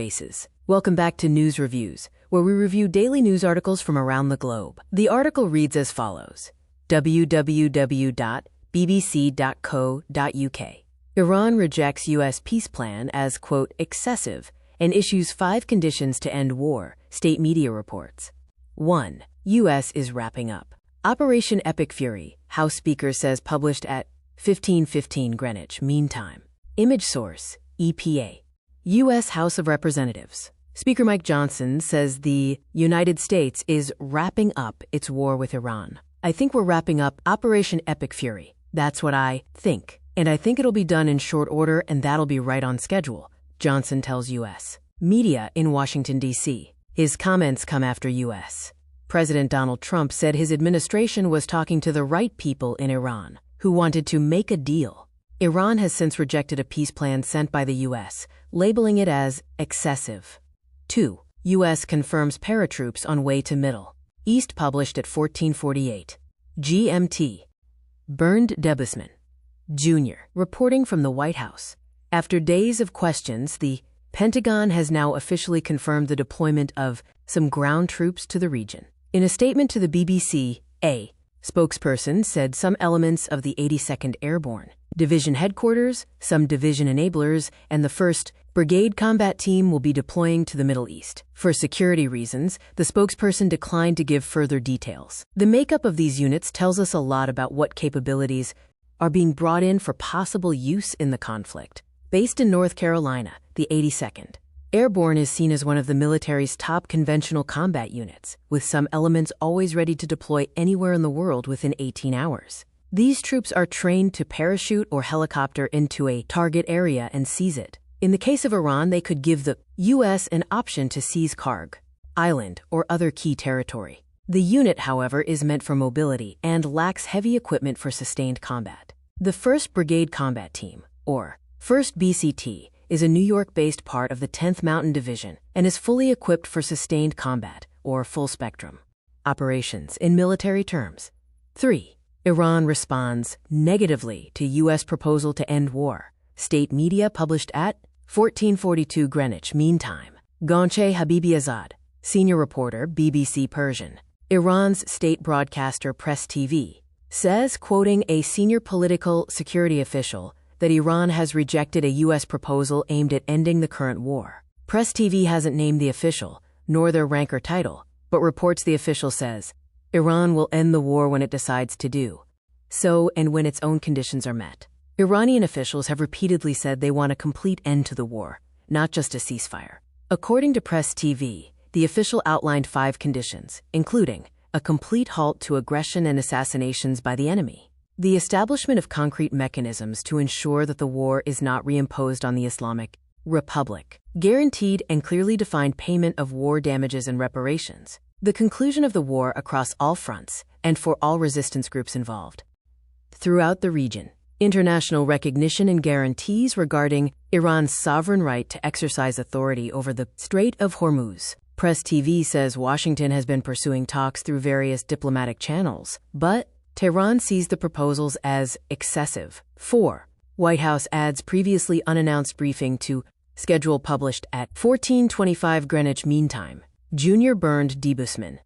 faces. Welcome back to News Reviews, where we review daily news articles from around the globe. The article reads as follows: www.bbc.co.uk. Iran rejects U.S. peace plan as, quote, excessive and issues 5 conditions to end war, state media reports. 1. U.S. is wrapping up. Operation Epic Fury, House Speaker says, published at 15:15 Greenwich Mean Time. Image source, EPA. U.S. House of Representatives. Speaker Mike Johnson says the United States is wrapping up its war with Iran. I think we're wrapping up Operation Epic Fury. That's what I think. And I think it'll be done in short order, and that'll be right on schedule, Johnson tells U.S. media in Washington, D.C. His comments come after U.S. President Donald Trump said his administration was talking to the right people in Iran, who wanted to make a deal. Iran has since rejected a peace plan sent by the U.S., labeling it as excessive. 2. U.S. confirms paratroops on way to Middle East, published at 14:48 GMT. Bernd Debusman, Jr., reporting from the White House. After days of questions, the Pentagon has now officially confirmed the deployment of some ground troops to the region. In a statement to the BBC, a spokesperson said some elements of the 82nd Airborne Division headquarters, some division enablers, and the 1st Brigade Combat Team will be deploying to the Middle East. For security reasons, the spokesperson declined to give further details. The makeup of these units tells us a lot about what capabilities are being brought in for possible use in the conflict. Based in North Carolina, the 82nd Airborne is seen as one of the military's top conventional combat units, with some elements always ready to deploy anywhere in the world within 18 hours. These troops are trained to parachute or helicopter into a target area and seize it. In the case of Iran, they could give the U.S. an option to seize Karg Island or other key territory. The unit, however, is meant for mobility and lacks heavy equipment for sustained combat. The 1st Brigade Combat Team, or 1st BCT, is a New York-based part of the 10th Mountain Division and is fully equipped for sustained combat, or full-spectrum operations in military terms. 3. Iran responds negatively to U.S. proposal to end war. State media published at 14:42 Greenwich Mean Time. Gonche Habibizadeh, senior reporter, BBC Persian. Iran's state broadcaster Press TV says, quoting a senior political security official, that Iran has rejected a U.S. proposal aimed at ending the current war. Press TV hasn't named the official, nor their rank or title, but reports the official says, Iran will end the war when it decides to do so and when its own conditions are met. Iranian officials have repeatedly said they want a complete end to the war, not just a ceasefire. According to Press TV, the official outlined 5 conditions, including a complete halt to aggression and assassinations by the enemy, the establishment of concrete mechanisms to ensure that the war is not reimposed on the Islamic Republic, guaranteed and clearly defined payment of war damages and reparations, the conclusion of the war across all fronts and for all resistance groups involved throughout the region, international recognition and guarantees regarding Iran's sovereign right to exercise authority over the Strait of Hormuz. Press TV says Washington has been pursuing talks through various diplomatic channels, but Tehran sees the proposals as excessive. 4. White House adds previously unannounced briefing to schedule published at 14:25 Greenwich Mean Time. Jr. Bernd Debusman,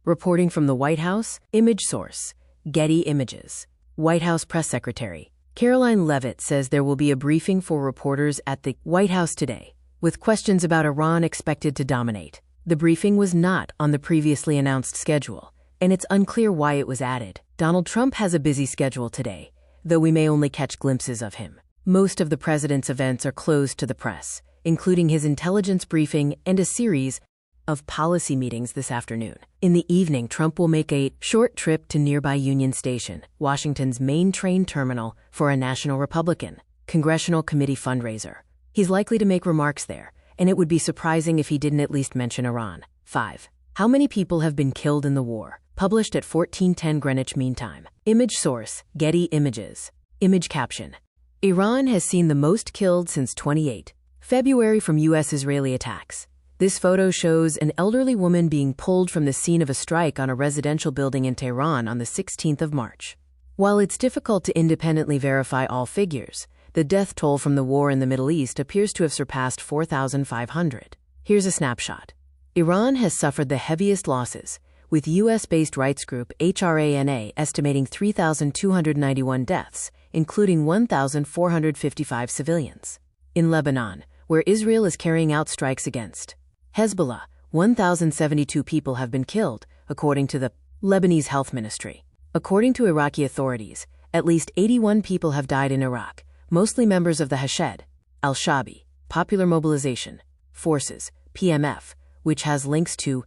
reporting from the White House. Image source, Getty Images. White House Press Secretary Caroline Leavitt says there will be a briefing for reporters at the White House today, with questions about Iran expected to dominate. The briefing was not on the previously announced schedule, and it's unclear why it was added. Donald Trump has a busy schedule today, though we may only catch glimpses of him. Most of the president's events are closed to the press, including his intelligence briefing and a series of policy meetings this afternoon. In the evening, Trump will make a short trip to nearby Union Station, Washington's main train terminal, for a National Republican Congressional Committee fundraiser. He's likely to make remarks there, and it would be surprising if he didn't at least mention Iran. 5. How many people have been killed in the war? Published at 14:10 Greenwich Mean Time. Image source, Getty Images. Image caption, Iran has seen the most killed since 28 February from U.S.-Israeli attacks. This photo shows an elderly woman being pulled from the scene of a strike on a residential building in Tehran on the 16th of March. While it's difficult to independently verify all figures, the death toll from the war in the Middle East appears to have surpassed 4,500. Here's a snapshot. Iran has suffered the heaviest losses, with U.S.-based rights group HRANA estimating 3,291 deaths, including 1,455 civilians. In Lebanon, where Israel is carrying out strikes against Hezbollah, 1,072 people have been killed, according to the Lebanese Health Ministry. According to Iraqi authorities, at least 81 people have died in Iraq, mostly members of the Hashed, al-Shabi, Popular Mobilization Forces, PMF, which has links to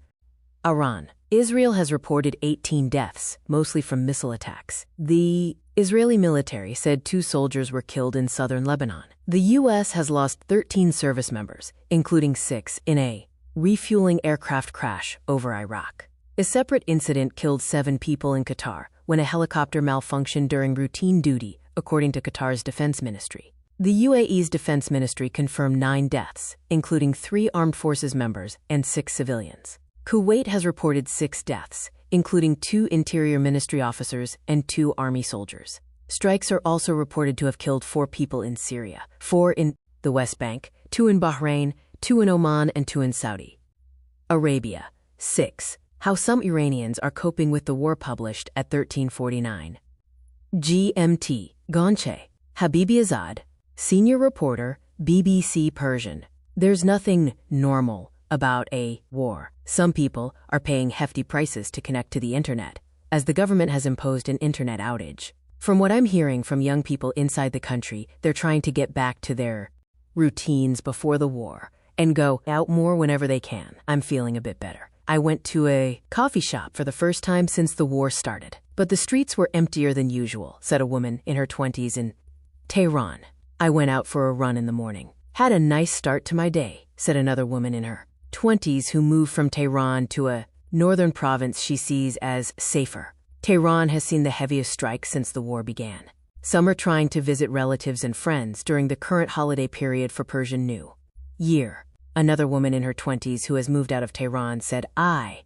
Iran. Israel has reported 18 deaths, mostly from missile attacks. The Israeli military said 2 soldiers were killed in southern Lebanon. The U.S. has lost 13 service members, including 6 in a refueling aircraft crash over Iraq. A separate incident killed 7 people in Qatar when a helicopter malfunctioned during routine duty, according to Qatar's defense ministry. The UAE's defense ministry confirmed 9 deaths, including 3 armed forces members and 6 civilians. Kuwait has reported 6 deaths, including 2 Interior Ministry officers and 2 army soldiers. Strikes are also reported to have killed 4 people in Syria, 4 in the West Bank, 2 in Bahrain, 2 in Oman, and 2 in Saudi Arabia. 6. How some Iranians are coping with the war, published at 1349 GMT. Gonche. Habibi Azad, senior reporter, BBC Persian. There's nothing normal about a war. Some people are paying hefty prices to connect to the internet, as the government has imposed an internet outage. From what I'm hearing from young people inside the country, they're trying to get back to their routines before the war and go out more whenever they can. I'm feeling a bit better. I went to a coffee shop for the first time since the war started, but the streets were emptier than usual, said a woman in her 20s in Tehran. I went out for a run in the morning. Had a nice start to my day, said another woman in her 20s who moved from Tehran to a northern province she sees as safer. Tehran has seen the heaviest strikes since the war began. Some are trying to visit relatives and friends during the current holiday period for Persian New Year. Another woman in her 20s who has moved out of Tehran said, I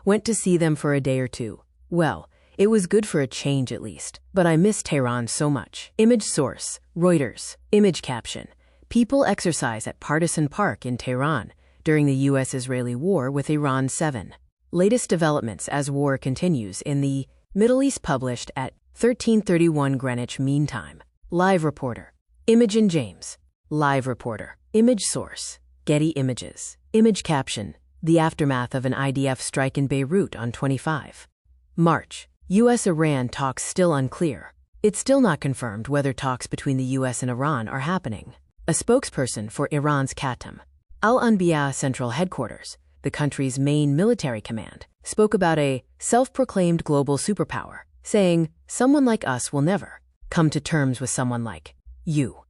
went to see them for a day or two. Well, it was good for a change at least, but I miss Tehran so much. Image source, Reuters. Image caption, people exercise at Partisan Park in Tehran during the U.S.-Israeli war with Iran 7. Latest developments as war continues in the Middle East, published at 13:31 Greenwich Mean Time. Live reporter. Imogen James. Live reporter. Image source, Getty Images. Image caption, the aftermath of an IDF strike in Beirut on 25 March. U.S.-Iran talks still unclear. It's still not confirmed whether talks between the U.S. and Iran are happening. A spokesperson for Iran's Qatam Al-Anbiya Central Headquarters, the country's main military command, spoke about a self-proclaimed global superpower, saying, someone like us will never come to terms with someone like you.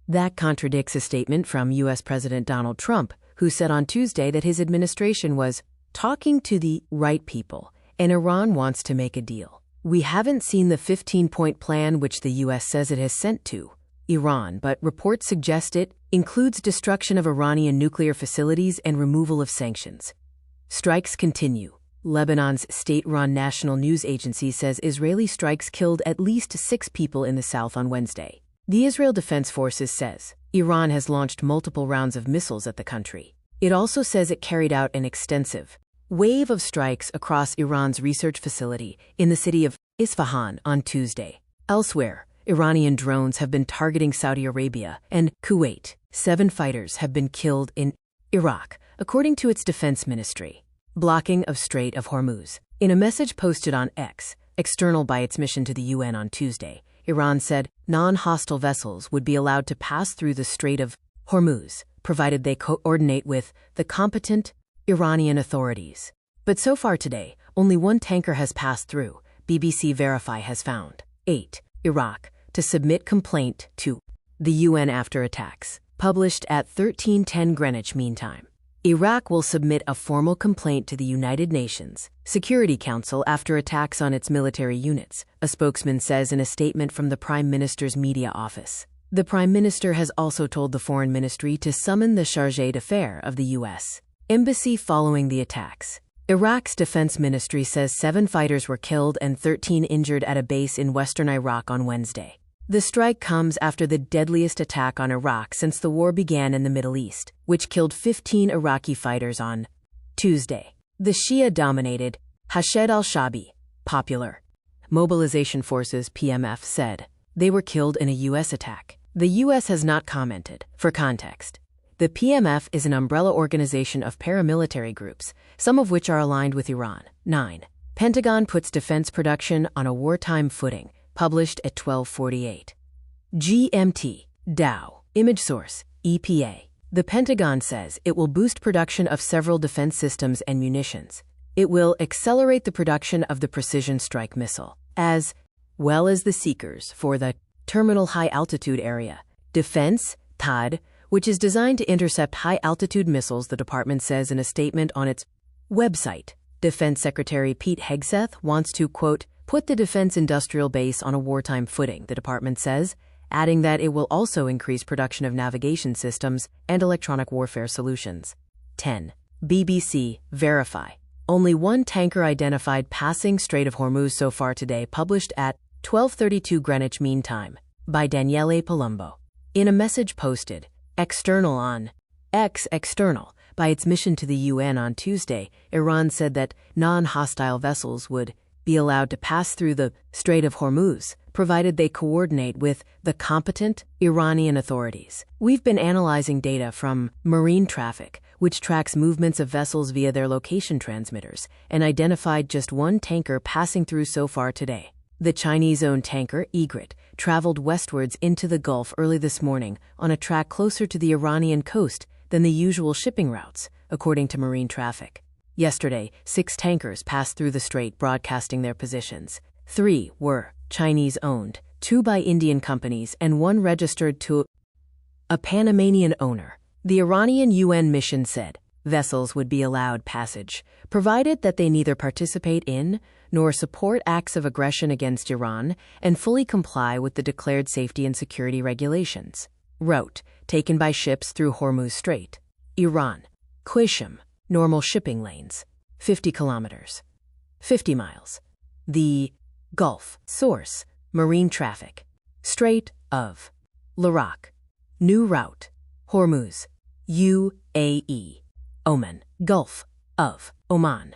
That contradicts a statement from U.S. President Donald Trump, who said on Tuesday that his administration was talking to the right people and Iran wants to make a deal. We haven't seen the 15-point plan which the U.S. says it has sent to Iran, but reports suggest it includes destruction of Iranian nuclear facilities and removal of sanctions. Strikes continue. Lebanon's state-run national news agency says Israeli strikes killed at least 6 people in the south on Wednesday. The Israel Defense Forces says Iran has launched multiple rounds of missiles at the country. It also says it carried out an extensive wave of strikes across Iran's research facility in the city of Isfahan on Tuesday. Elsewhere, Iranian drones have been targeting Saudi Arabia and Kuwait. 7 fighters have been killed in Iraq, according to its defense ministry. Blocking of Strait of Hormuz. In a message posted on X, external by its mission to the UN on Tuesday, Iran said non-hostile vessels would be allowed to pass through the Strait of Hormuz, provided they coordinate with the competent Iranian authorities. But so far today, only 1 tanker has passed through, BBC Verify has found. 8. Iraq to submit complaint to the UN after attacks. Published at 13:10 Greenwich Mean Time. Iraq will submit a formal complaint to the United Nations Security Council after attacks on its military units, a spokesman says in a statement from the Prime Minister's media office. The Prime Minister has also told the Foreign Ministry to summon the Chargé d'Affaires of the U.S. Embassy following the attacks. Iraq's defense ministry says 7 fighters were killed and 13 injured at a base in western Iraq on Wednesday. The strike comes after the deadliest attack on Iraq since the war began in the Middle East, which killed 15 Iraqi fighters on Tuesday. The Shia-dominated Hashed al-Shabi, Popular Mobilization Forces (PMF) said they were killed in a U.S. attack. The U.S. has not commented. For context, the PMF is an umbrella organization of paramilitary groups, some of which are aligned with Iran. 9. Pentagon puts defense production on a wartime footing, published at 12:48 GMT. Dow. Image source, EPA. The Pentagon says it will boost production of several defense systems and munitions. It will accelerate the production of the precision strike missile, as well as the seekers for the Terminal High Altitude Area Defense, THAAD, which is designed to intercept high-altitude missiles, the department says in a statement on its website. Defense Secretary Pete Hegseth wants to, quote, put the defense industrial base on a wartime footing, the department says, adding that it will also increase production of navigation systems and electronic warfare solutions. 10. BBC Verify. Only one tanker identified passing Strait of Hormuz so far today, published at 12:32 Greenwich Mean Time by Daniele Palumbo. In a message posted external on X external by its mission to the UN on Tuesday, Iran said that non-hostile vessels would be allowed to pass through the Strait of Hormuz, provided they coordinate with the competent Iranian authorities. We've been analyzing data from marine traffic, which tracks movements of vessels via their location transmitters, and identified just one tanker passing through so far today. The Chinese-owned tanker, Egret, traveled westwards into the Gulf early this morning on a track closer to the Iranian coast than the usual shipping routes, according to marine traffic. Yesterday, 6 tankers passed through the strait, broadcasting their positions. 3 were Chinese-owned, 2 by Indian companies, and 1 registered to a Panamanian owner. The Iranian UN mission said vessels would be allowed passage, provided that they neither participate in nor support acts of aggression against Iran and fully comply with the declared safety and security regulations. Route taken by ships through Hormuz Strait. Iran. Qisham. Normal shipping lanes. 50 kilometers. 50 miles. The Gulf. Source. Marine traffic. Strait of L'Iraq. New route. Hormuz. UAE. Oman. Gulf of Oman.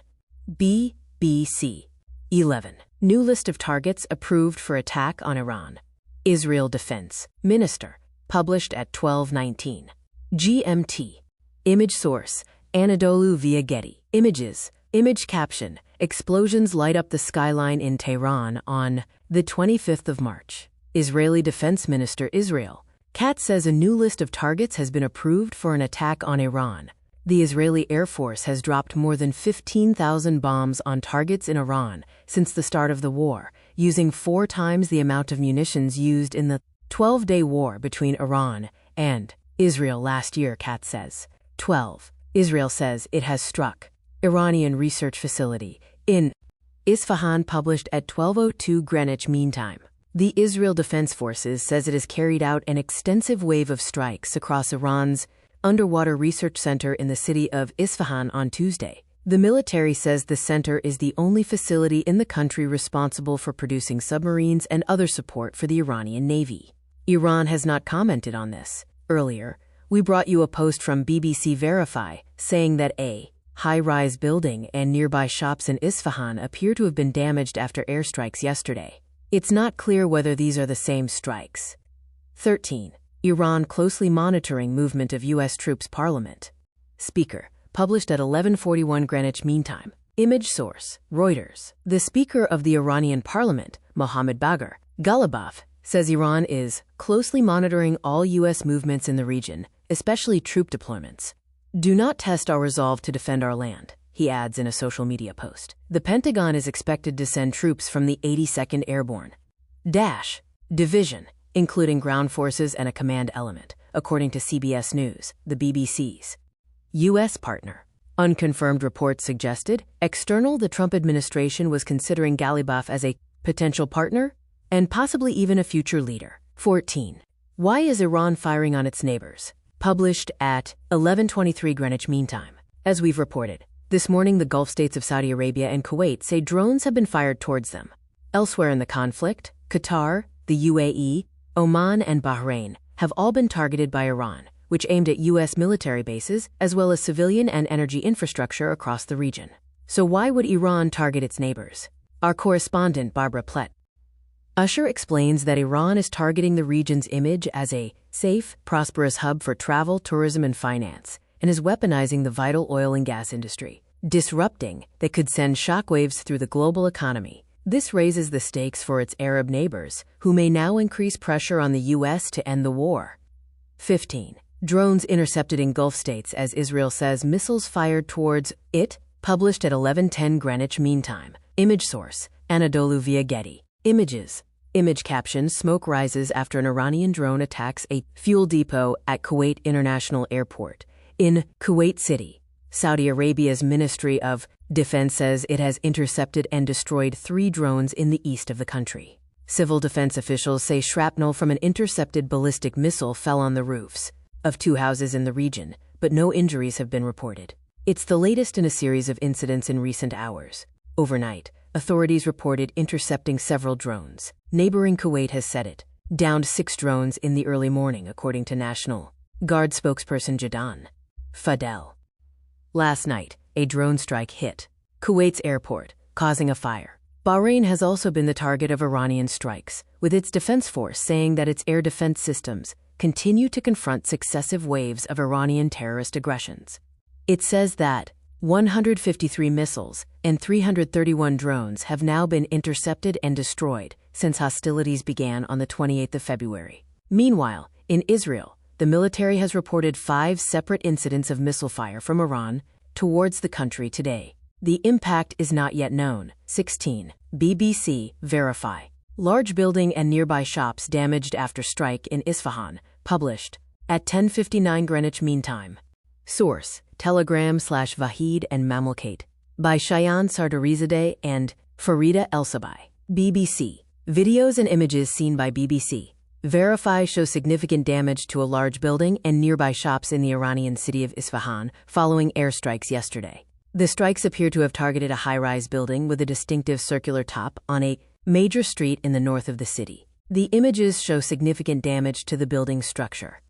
BBC. 11. New list of targets approved for attack on Iran. Israel Defense Minister. Published at 12:19 GMT. Image source, Anadolu via Getty Images. Image caption, explosions light up the skyline in Tehran on the 25th of March. Israeli Defense Minister Israel Katz says a new list of targets has been approved for an attack on Iran. The Israeli Air Force has dropped more than 15,000 bombs on targets in Iran since the start of the war, using 4 times the amount of munitions used in the 12-day war between Iran and Israel last year, Katz says. 12. Israel says it has struck Iranian research facility in Isfahan, published at 12:02 Greenwich Mean Time. The Israel Defense Forces says it has carried out an extensive wave of strikes across Iran's underwater research center in the city of Isfahan on Tuesday. The military says the center is the only facility in the country responsible for producing submarines and other support for the Iranian Navy. Iran has not commented on this. Earlier, we brought you a post from BBC Verify saying that a high-rise building and nearby shops in Isfahan appear to have been damaged after airstrikes yesterday. It's not clear whether these are the same strikes. 13. Iran closely monitoring movement of U.S. troops. Parliament. Speaker. Published at 11:41 Greenwich Mean Time. Image source, Reuters. The Speaker of the Iranian Parliament, Mohammad Bagher Ghalibaf, says Iran is closely monitoring all U.S. movements in the region, especially troop deployments. Do not test our resolve to defend our land, he adds in a social media post. The Pentagon is expected to send troops from the 82nd Airborne Division, including ground forces and a command element, according to CBS News, the BBC's U.S. partner. Unconfirmed reports suggested the Trump administration was considering Ghalibaf as a potential partner and possibly even a future leader. 14. Why is Iran firing on its neighbors? Published at 11:23 Greenwich Mean Time. As we've reported, this morning the Gulf states of Saudi Arabia and Kuwait say drones have been fired towards them. Elsewhere in the conflict, Qatar, the UAE, Oman, and Bahrain have all been targeted by Iran, which aimed at U.S. military bases as well as civilian and energy infrastructure across the region. So why would Iran target its neighbors? Our correspondent Barbara Plett Usher explains that Iran is targeting the region's image as a safe, prosperous hub for travel, tourism, and finance, and is weaponizing the vital oil and gas industry, disrupting that could send shockwaves through the global economy. This raises the stakes for its Arab neighbors, who may now increase pressure on the U.S. to end the war. 15. Drones intercepted in Gulf states as Israel says missiles fired towards it, published at 11:10 Greenwich Mean Time. Image source, Anadolu via Getty Images. Image caption, smoke rises after an Iranian drone attacks a fuel depot at Kuwait International Airport in Kuwait City. Saudi Arabia's Ministry of Defense says it has intercepted and destroyed 3 drones in the east of the country. Civil defense officials say shrapnel from an intercepted ballistic missile fell on the roofs of 2 houses in the region, but no injuries have been reported. It's the latest in a series of incidents in recent hours. Overnight, authorities reported intercepting several drones. Neighboring Kuwait has said it downed 6 drones in the early morning, according to National Guard spokesperson Jadon Fadel. Last night, a drone strike hit Kuwait's airport, causing a fire. Bahrain has also been the target of Iranian strikes, with its defense force saying that its air defense systems continue to confront successive waves of Iranian terrorist aggressions. It says that 153 missiles and 331 drones have now been intercepted and destroyed since hostilities began on the 28th of February. Meanwhile, in Israel, the military has reported 5 separate incidents of missile fire from Iran towards the country today. The impact is not yet known. 16. BBC Verify. Large building and nearby shops damaged after strike in Isfahan, published at 10:59 Greenwich Mean Time. Source, Telegram/Vahid and Mamlakate, by Shayan Sardarizadeh and Farida Elsabai. BBC. Videos and images seen by BBC Verify show significant damage to a large building and nearby shops in the Iranian city of Isfahan following airstrikes yesterday. The strikes appear to have targeted a high-rise building with a distinctive circular top on a major street in the north of the city. The images show significant damage to the building's structure.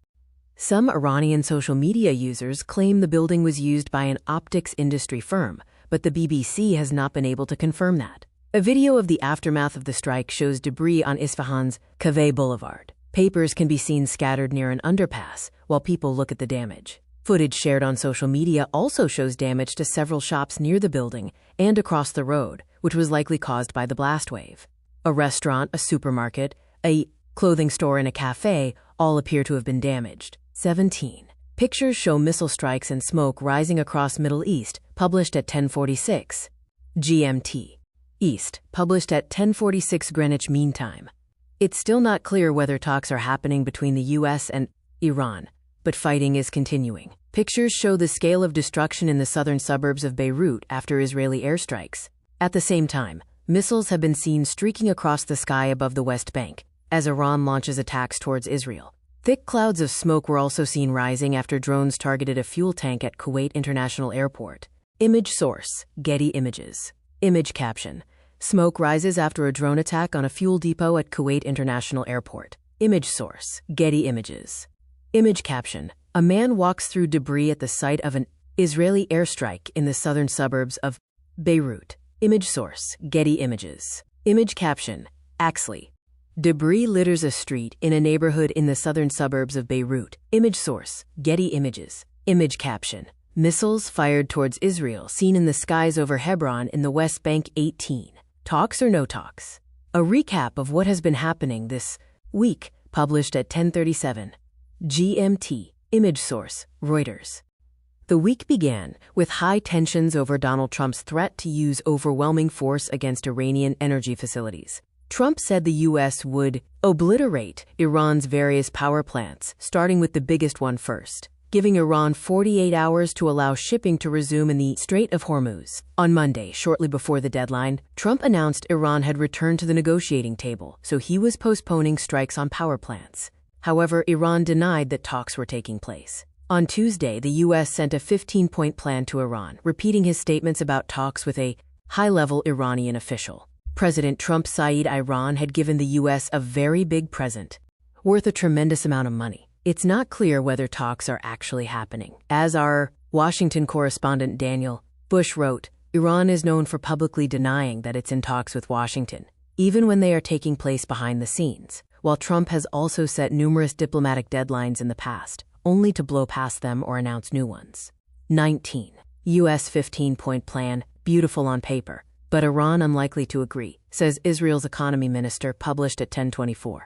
Some Iranian social media users claim the building was used by an optics industry firm, but the BBC has not been able to confirm that. A video of the aftermath of the strike shows debris on Isfahan's Kaveh Boulevard. Papers can be seen scattered near an underpass while people look at the damage. Footage shared on social media also shows damage to several shops near the building and across the road, which was likely caused by the blast wave. A restaurant, a supermarket, a clothing store, and a cafe all appear to have been damaged. 17. Pictures show missile strikes and smoke rising across Middle East, published at 10:46 GMT. East, published at 10:46 Greenwich Mean Time. It's still not clear whether talks are happening between the U.S. and Iran, but fighting is continuing. Pictures show the scale of destruction in the southern suburbs of Beirut after Israeli airstrikes. At the same time, missiles have been seen streaking across the sky above the West Bank as Iran launches attacks towards Israel. Thick clouds of smoke were also seen rising after drones targeted a fuel tank at Kuwait International Airport. Image source, Getty Images. Image caption, smoke rises after a drone attack on a fuel depot at Kuwait International Airport. Image source, Getty Images. Image caption, a man walks through debris at the site of an Israeli airstrike in the southern suburbs of Beirut. Image source, Getty Images. Image caption, Axley. Debris litters a street in a neighborhood in the southern suburbs of Beirut. Image source, Getty Images. Image caption, missiles fired towards Israel seen in the skies over Hebron in the West Bank. 18. Talks or no talks? A recap of what has been happening this week, published at 10:37 GMT. Image source, Reuters. The week began with high tensions over Donald Trump's threat to use overwhelming force against Iranian energy facilities. Trump said the U.S. would obliterate Iran's various power plants, starting with the biggest one first, giving Iran 48 hours to allow shipping to resume in the Strait of Hormuz. On Monday, shortly before the deadline, Trump announced Iran had returned to the negotiating table, so he was postponing strikes on power plants. However, Iran denied that talks were taking place. On Tuesday, the U.S. sent a 15-point plan to Iran, repeating his statements about talks with a high-level Iranian official. President Trump said Iran had given the U.S. a very big present. worth a tremendous amount of money. It's not clear whether talks are actually happening. As our Washington correspondent Daniel Bush wrote, Iran is known for publicly denying that it's in talks with Washington, even when they are taking place behind the scenes, while Trump has also set numerous diplomatic deadlines in the past, only to blow past them or announce new ones. 19. U.S. 15-point plan, beautiful on paper, but Iran unlikely to agree, says Israel's economy minister, published at 10:24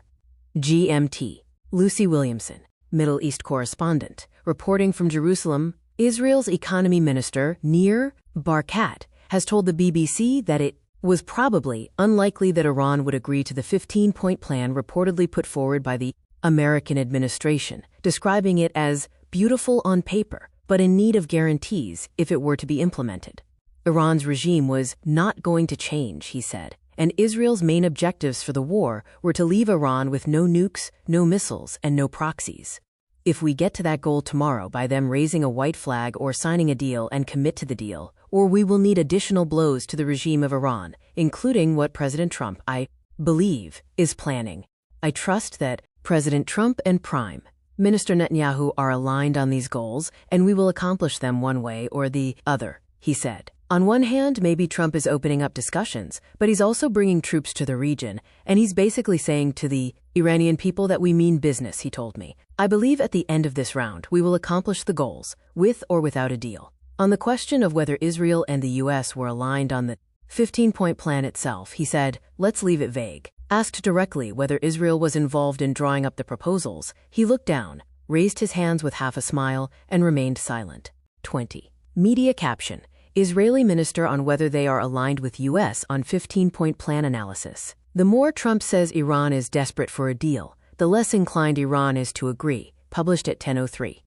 GMT. Lucy Williamson, Middle East correspondent, reporting from Jerusalem. Israel's economy minister, Nir Barkat, has told the BBC that it was probably unlikely that Iran would agree to the 15-point plan reportedly put forward by the American administration, describing it as beautiful on paper, but in need of guarantees if it were to be implemented. Iran's regime was not going to change, he said, and Israel's main objectives for the war were to leave Iran with no nukes, no missiles, and no proxies. If we get to that goal tomorrow by them raising a white flag or signing a deal and commit to the deal, or we will need additional blows to the regime of Iran, including what President Trump, I believe, is planning. I trust that President Trump and Prime Minister Netanyahu are aligned on these goals, and we will accomplish them one way or the other, he said. On one hand, maybe Trump is opening up discussions, but he's also bringing troops to the region, and he's basically saying to the Iranian people that we mean business, he told me. I believe at the end of this round, we will accomplish the goals, with or without a deal. On the question of whether Israel and the U.S. were aligned on the 15-point plan itself, he said, let's leave it vague. Asked directly whether Israel was involved in drawing up the proposals, he looked down, raised his hands with half a smile, and remained silent. 20. Media caption. Israeli minister on whether they are aligned with U.S. on 15-point plan analysis. The more Trump says Iran is desperate for a deal, the less inclined Iran is to agree, published at 10:03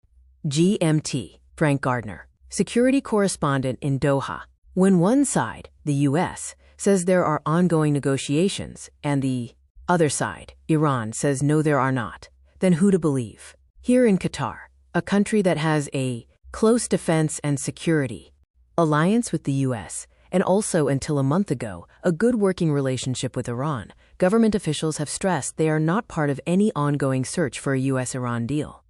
GMT. Frank Gardner, security correspondent in Doha. When one side, the U.S., says there are ongoing negotiations, and the other side, Iran, says no there are not, then who to believe? Here in Qatar, a country that has a close defense and security alliance with the U.S., and also until a month ago, a good working relationship with Iran, government officials have stressed they are not part of any ongoing search for a U.S.-Iran deal.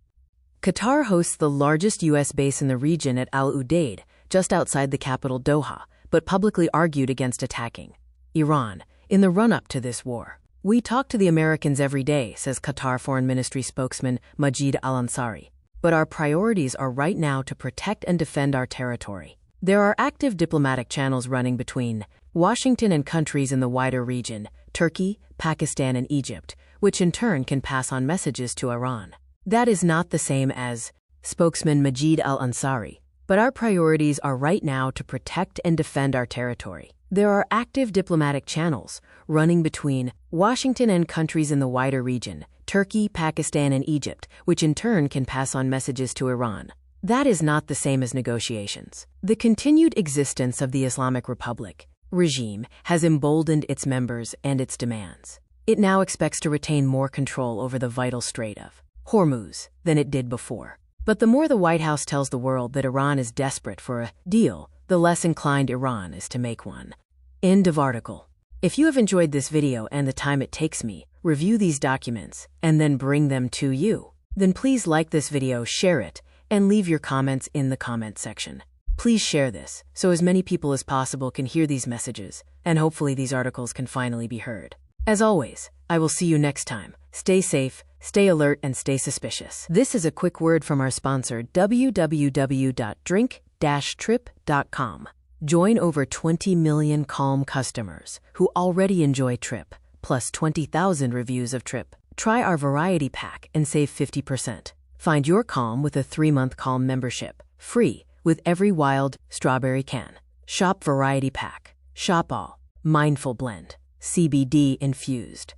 Qatar hosts the largest U.S. base in the region at Al Udeid, just outside the capital Doha, but publicly argued against attacking Iran in the run-up to this war. We talk to the Americans every day, says Qatar Foreign Ministry spokesman Majid Al-Ansari, but our priorities are right now to protect and defend our territory. There are active diplomatic channels running between Washington and countries in the wider region, Turkey, Pakistan, and Egypt, which in turn can pass on messages to Iran. That is not the same as spokesman Majid Al-Ansari, but our priorities are right now to protect and defend our territory. There are active diplomatic channels running between Washington and countries in the wider region, Turkey, Pakistan, and Egypt, which in turn can pass on messages to Iran. That is not the same as negotiations. The continued existence of the Islamic Republic regime has emboldened its members and its demands. It now expects to retain more control over the vital Strait of Hormuz than it did before. But the more the White House tells the world that Iran is desperate for a deal, the less inclined Iran is to make one. End of article. If you have enjoyed this video and the time it takes me review these documents and then bring them to you, then please like this video, share it, and leave your comments in the comment section. Please share this so as many people as possible can hear these messages, and hopefully these articles can finally be heard. As always, I will see you next time. Stay safe, stay alert, and stay suspicious. This is a quick word from our sponsor, www.drink-trip.com. Join over 20 million Calm customers who already enjoy Trip, plus 20,000 reviews of Trip. Try our variety pack and save 50%. Find your Calm with a 3-month Calm membership, free with every wild strawberry can. Shop variety pack. Shop all. Mindful blend. CBD infused.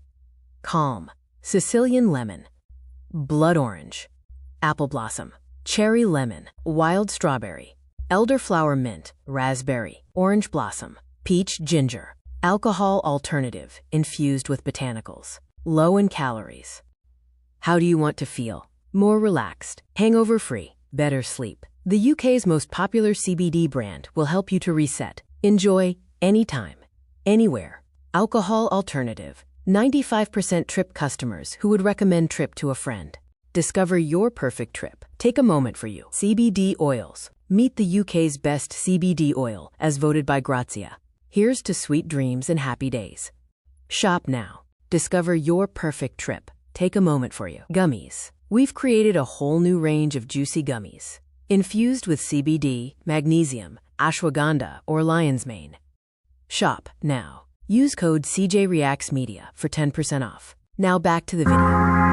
Calm. Sicilian lemon. Blood orange. Apple blossom. Cherry lemon. Wild strawberry. Elderflower mint. Raspberry. Orange blossom. Peach ginger. Alcohol alternative infused with botanicals. Low in calories. How do you want to feel? More relaxed, hangover-free, better sleep. The UK's most popular CBD brand will help you to reset. Enjoy anytime, anywhere. Alcohol alternative, 95% trip customers who would recommend trip to a friend. Discover your perfect trip. Take a moment for you. CBD oils. Meet the UK's best CBD oil, as voted by Grazia. Here's to sweet dreams and happy days. Shop now. Discover your perfect trip. Take a moment for you. Gummies. We've created a whole new range of juicy gummies. Infused with CBD, magnesium, ashwagandha, or lion's mane. Shop now. Use code CJReactsMedia for 10% off. Now back to the video.